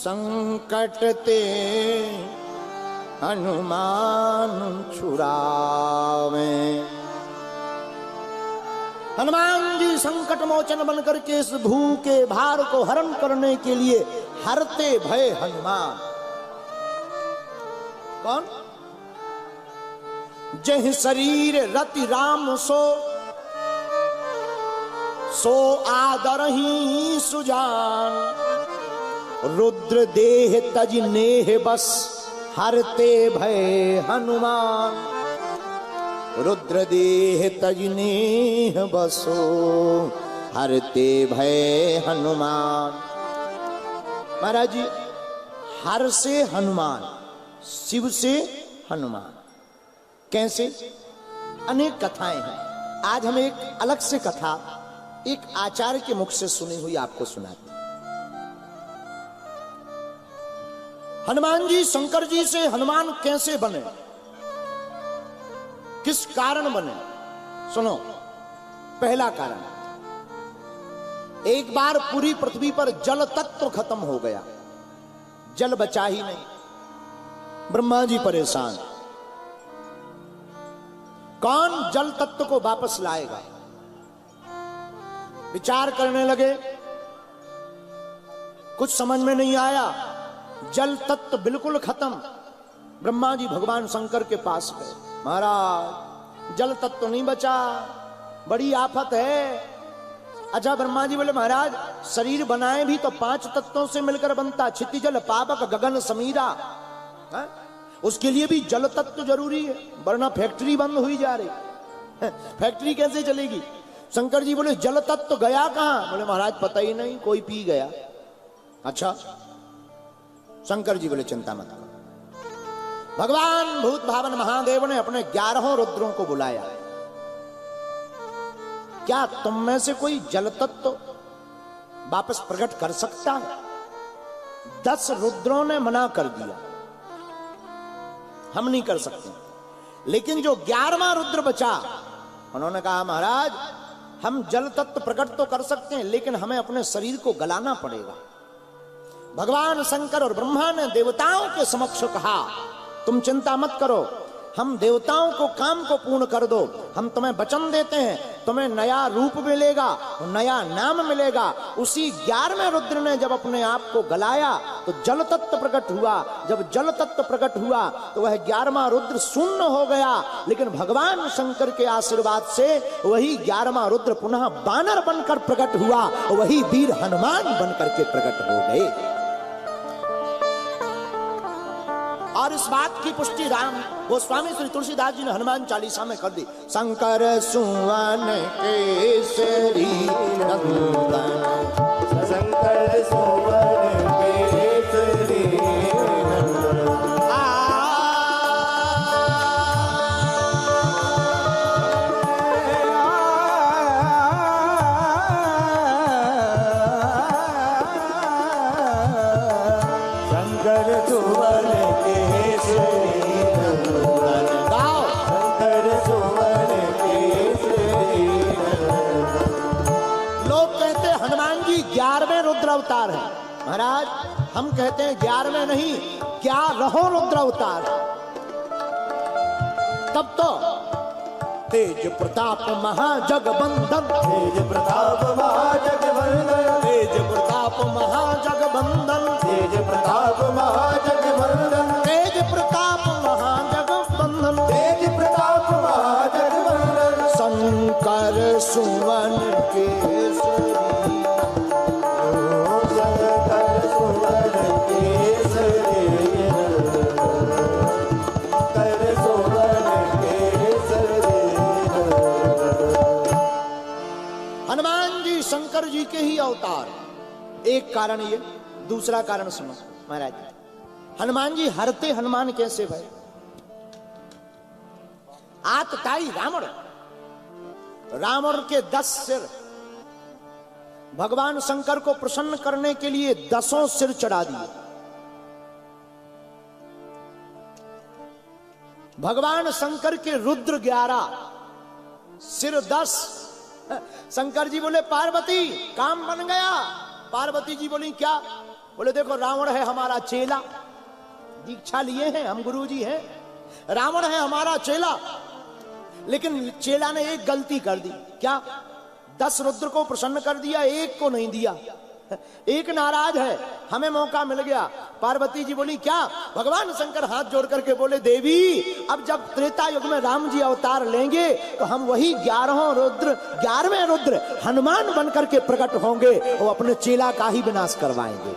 संकट ते हनुमान छुड़ावे। हनुमान जी संकट मोचन बनकर के इस भू के भार को हरण करने के लिए हरते भय हनुमान। कौन? जह शरीर रति राम सो आदरही सुजान। रुद्र देह तज नेह बस हरते भय हनुमान। रुद्र देह तज नेह बसो हरते भय हनुमान। महाराज जी, हर से हनुमान, शिव से हनुमान, कैसे? अनेक कथाएं हैं। आज हम एक अलग से कथा एक आचार्य के मुख से सुनी हुई आपको सुनाते हैं। हनुमान जी शंकर जी से हनुमान कैसे बने, किस कारण बने? सुनो। पहला कारण, एक बार पूरी पृथ्वी पर जल तत्व खत्म हो गया, जल बचा ही नहीं। ब्रह्मा जी परेशान, कौन जल तत्व को वापस लाएगा? विचार करने लगे, कुछ समझ में नहीं आया, जल तत्व बिल्कुल खत्म। ब्रह्मा जी भगवान शंकर के पास गए, महाराज जल तत्व तो नहीं बचा, बड़ी आफत है। अच्छा, ब्रह्मा जी बोले महाराज शरीर बनाए भी तो 5 तत्वों से मिलकर बनता, क्षितिजल पावक गगन समीरा है? उसके लिए भी जल तत्व जरूरी है, वरना फैक्ट्री बंद हुई जा रही। फैक्ट्री कैसे चलेगी? शंकर जी बोले जल तत्व गया कहां? बोले महाराज पता ही नहीं, कोई पी गया। अच्छा, शंकर जी बोले चिंता मत करो। भगवान भूत भावन महादेव ने अपने 11 रुद्रों को बुलाया। क्या तुम में से कोई जल तत्व वापस प्रकट कर सकता है? 10 रुद्रों ने मना कर दिया, हम नहीं कर सकते। लेकिन जो 11वां रुद्र बचा, उन्होंने कहा महाराज हम जल तत्व प्रकट तो कर सकते हैं, लेकिन हमें अपने शरीर को गलाना पड़ेगा। भगवान शंकर और ब्रह्मा ने देवताओं के समक्ष कहा तुम चिंता मत करो, हम देवताओं को काम को पूर्ण कर दो, हम तुम्हें वचन देते हैं, तुम्हें नया रूप मिलेगा, नया नाम मिलेगा। उसी 11वें रुद्र ने जब अपने आप को गलाया तो जल तत्व प्रकट हुआ। जब जल तत्व प्रकट हुआ तो वह 11वां रुद्र शून्य हो गया, लेकिन भगवान शंकर के आशीर्वाद से वही 11वां रुद्र पुनः बानर बनकर प्रकट हुआ, वही वीर हनुमान बनकर के प्रकट हो गए। और इस बात की पुष्टि राम गोस्वामी श्री तुलसीदास जी ने हनुमान चालीसा में कर दी। शंकर सुवन केसरी नंदन, शंकर सुवन केसरी नंदन। शंकर सुवन रुद्र अवतार है। महाराज हम कहते हैं 11वें नहीं, 11 रुद्र अवतार। तब तो तेज प्रताप महाजगबंदन, तेज प्रताप महाजगबंदन, तेज प्रताप महाजगबंदन, तेज प्रताप महाजगबंदन, तेज प्रताप महाजगबंदन, तेज प्रताप महाजगबंदन। शंकर सुवन केसरी, हनुमान जी शंकर जी के ही अवतार। एक कारण ये, दूसरा कारण सुनो महाराज, हनुमान जी हरते हनुमान कैसे भय? आतताई रावण के 10 सिर, भगवान शंकर को प्रसन्न करने के लिए 10 सिर चढ़ा दिए। भगवान शंकर के रुद्र 11, सिर 10। शंकर जी बोले पार्वती काम बन गया। पार्वती जी बोली क्या? बोले देखो रावण है हमारा चेला, दीक्षा लिए हैं हम, गुरुजी हैं, रावण है हमारा चेला, लेकिन चेला ने एक गलती कर दी। क्या? 10 रुद्र को प्रसन्न कर दिया, एक को नहीं दिया, एक नाराज है, हमें मौका मिल गया। पार्वती जी बोली क्या? भगवान शंकर हाथ जोड़ करके बोले देवी अब जब त्रेता युग में राम जी अवतार लेंगे तो हम वही 11वें रुद्र हनुमान बनकर के प्रकट होंगे, वो अपने चेला का ही विनाश करवाएंगे।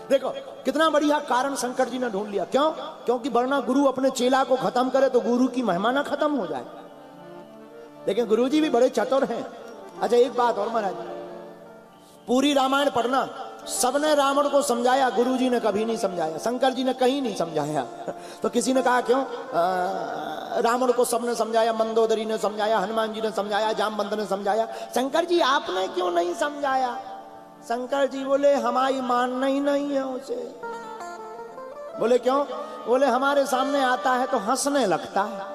देखो कितना बढ़िया कारण शंकर जी ने ढूंढ लिया। क्यों? क्योंकि वरना गुरु अपने चेला को खत्म करे तो गुरु की महिमा ना खत्म हो जाए। लेकिन गुरुजी भी बड़े चतुर हैं। अच्छा एक बात और महाराज, पूरी रामायण पढ़ना, सबने रावण को समझाया, गुरुजी ने कभी नहीं समझाया, शंकर जी ने कहीं नहीं समझाया। तो किसी ने कहा क्यों? रावण को सबने समझाया, मंदोदरी ने समझाया, हनुमान जी ने समझाया, जामवंत ने समझाया, शंकर जी आपने क्यों नहीं समझाया? शंकर जी बोले हमारी मानना ही नहीं है उसे। बोले क्यों? बोले हमारे सामने आता है तो हंसने लगता है।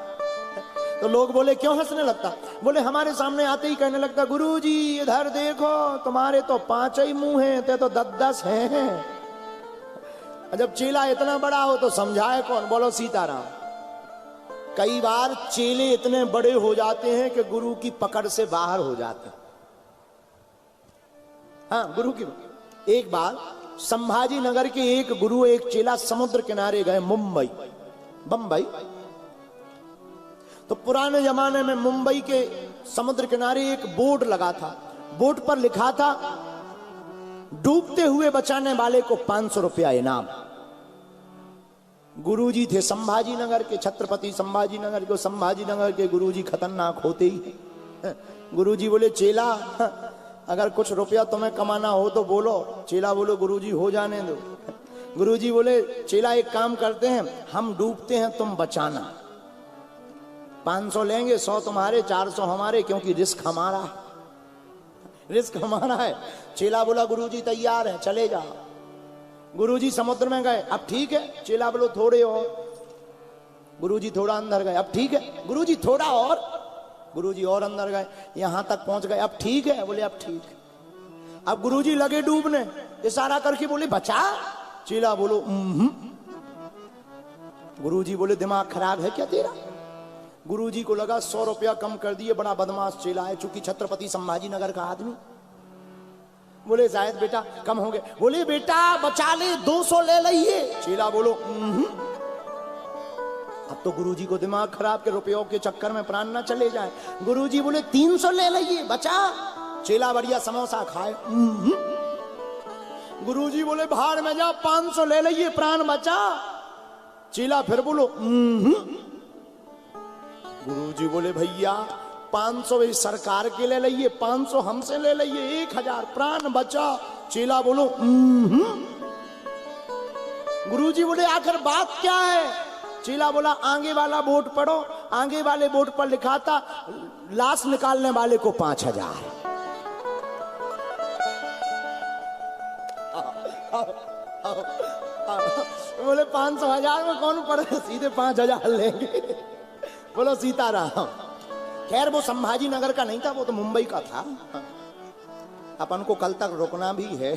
तो लोग बोले क्यों हंसने लगता? बोले हमारे सामने आते ही कहने लगता गुरुजी इधर देखो तुम्हारे तो 5 ही मुंह हैं, ते तो 10 हैं। जब चेला इतना बड़ा हो तो समझाए कौन? बोलो सीताराम। कई बार चेले इतने बड़े हो जाते हैं कि गुरु की पकड़ से बाहर हो जाते हैं। हाँ, गुरु की। एक बार संभाजी नगर के एक गुरु एक चेला समुद्र किनारे गए, बंबई। तो पुराने जमाने में मुंबई के समुद्र किनारे एक बोर्ड लगा था, बोर्ड पर लिखा था डूबते हुए बचाने वाले को 500 रुपया इनाम। गुरुजी थे संभाजी नगर के, छत्रपति संभाजी नगर के। संभाजी नगर के गुरुजी खतरनाक होते ही। गुरुजी बोले चेला अगर कुछ रुपया तुम्हें कमाना हो तो बोलो। चेला बोलो गुरुजी हो जाने दो। गुरुजी बोले चेला एक काम करते हैं, हम डूबते हैं तुम बचाना, 500 लेंगे, 100 तुम्हारे, 400 हमारे, क्योंकि रिस्क हमारा है। चेला बोला गुरुजी तैयार है, चले जाओ। गुरुजी समुद्र में गए, अब ठीक है। चेला बोलो थोड़े और। गुरुजी थोड़ा अंदर गए, अब ठीक है। गुरुजी थोड़ा और। गुरुजी और अंदर गए, यहां तक पहुंच गए, अब ठीक है। बोले अब ठीक है। अब गुरुजी लगे डूबने, इशारा करके बोले बचा। चेला बोलो गुरुजी बोले दिमाग खराब है क्या तेरा? गुरुजी को लगा 100 रुपया कम कर दिए, बड़ा बदमाश चेला है, चूंकि छत्रपति संभाजी नगर का आदमी। बोले शायद बेटा कम हो गए। बोले बेटा बचा ले, 200 ले लिये। चेला बोलो अब तो गुरुजी को दिमाग खराब के रुपयों के चक्कर में प्राण ना चले जाए। गुरुजी बोले 300 ले लिये, बचा। चेला बढ़िया समोसा खाए। गुरुजी बोले बाहर में जा, 500 ले लिये, प्राण बचा। चेला फिर बोलो गुरुजी बोले भैया 500 इस सरकार के ले लिये, 500 हमसे ले लिये, 1000 प्राण बचा। चेला बोलो गुरुजी बोले आखिर बात क्या है? चेला बोला आगे वाला बोर्ड पढ़ो, आगे वाले बोर्ड पर लिखा था लाश निकालने वाले को 5000। बोले 500,000 में कौन पड़े, सीधे 5000 लेंगे। बोलो सीताराम। खैर वो संभाजी नगर का नहीं था, वो तो मुंबई का था। अपन को कल तक रुकना भी है।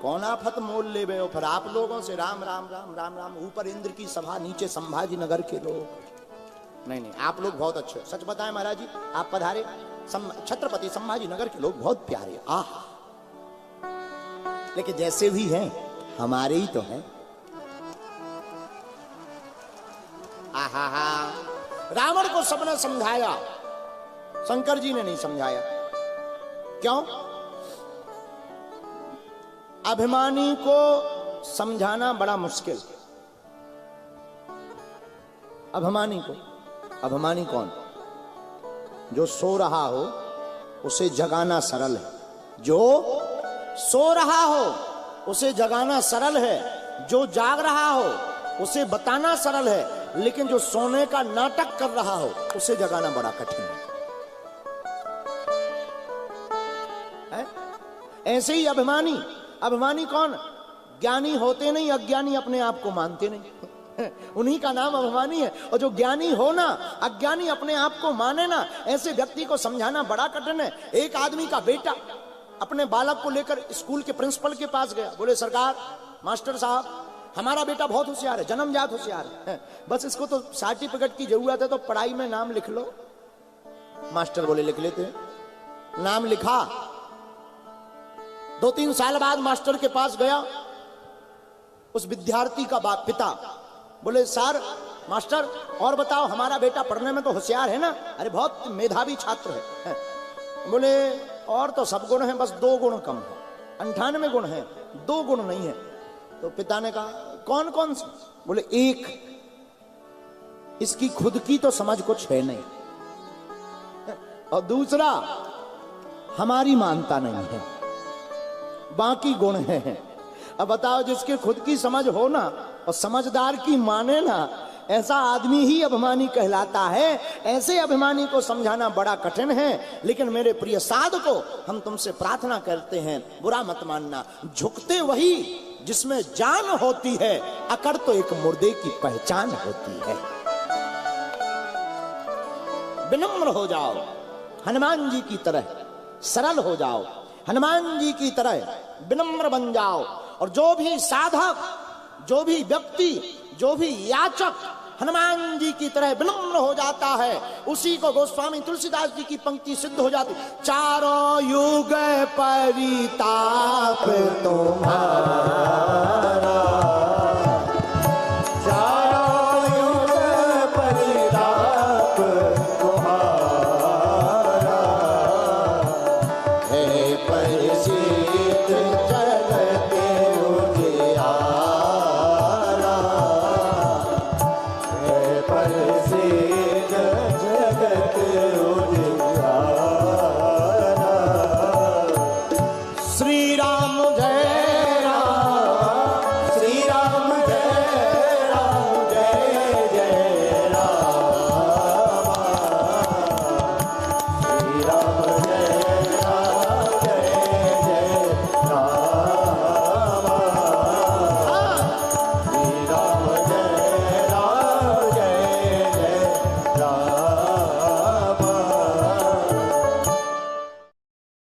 कौन आफत मोल ले गए हो फिर आप लोगों से? राम राम राम राम राम। ऊपर इंद्र की सभा, नीचे संभाजी नगर के लोग। नहीं आप लोग बहुत अच्छे हो, सच बताएं महाराज जी। आप पधारे, छत्रपति संभाजी नगर के लोग बहुत प्यारे। लेकिन जैसे भी हैं हमारे ही तो हैं। रावण को सबने समझाया, शंकर जी ने नहीं समझाया। क्यों? अभिमानी को समझाना बड़ा मुश्किल। अभिमानी कौन? जो सो रहा हो उसे जगाना सरल है। जो सो रहा हो उसे जगाना सरल है, जो जाग रहा हो उसे बताना सरल है, लेकिन जो सोने का नाटक कर रहा हो उसे जगाना बड़ा कठिन है। ऐसे ही अभिमानी कौन? ज्ञानी होते नहीं, अज्ञानी अपने आप को मानते नहीं। उन्हीं का नाम अभिमानी है। और जो ज्ञानी हो ना, अज्ञानी अपने आप को माने ना, ऐसे व्यक्ति को समझाना बड़ा कठिन है। एक आदमी का बेटा अपने बालक को लेकर स्कूल के प्रिंसिपल के पास गया, बोले सरकार, मास्टर साहब, हमारा बेटा बहुत होशियार है, जन्मजात होशियार है, बस इसको तो सर्टिफिकेट की जरूरत है, तो पढ़ाई में नाम लिख लो। मास्टर बोले लिख लेते हैं। नाम लिखा। 2-3 साल बाद मास्टर के पास गया उस विद्यार्थी का बाप पिता, बोले सर, मास्टर और बताओ, हमारा बेटा पढ़ने में तो होशियार है ना? अरे बहुत मेधावी छात्र है। बोले और तो सब गुण हैं, बस 2 गुण कम है, 98 गुण हैं, 2 गुण नहीं है। तो पिता ने कहा कौन कौन से? बोले एक, इसकी खुद की तो समझ कुछ है नहीं, और दूसरा हमारी मानता नहीं है, बाकी गुण है। अब बताओ, जिसके खुद की समझ हो ना और समझदार की माने ना, ऐसा आदमी ही अभिमानी कहलाता है। ऐसे अभिमानी को समझाना बड़ा कठिन है। लेकिन मेरे प्रिय साधको, हम तुमसे प्रार्थना करते हैं, बुरा मत मानना, झुकते वही जिसमें जान होती है, अकड़ तो एक मुर्दे की पहचान होती है। विनम्र हो जाओ, हनुमान जी की तरह सरल हो जाओ, हनुमान जी की तरह विनम्र बन जाओ। और जो भी साधक, जो भी व्यक्ति, जो भी याचक हनुमान जी की तरह विनम्र हो जाता है, उसी को गोस्वामी तुलसीदास जी की पंक्ति सिद्ध हो जाती, चारों युग परिताप तुम्हारा, चारों युग परिताप तुम्हारा, हे परिचित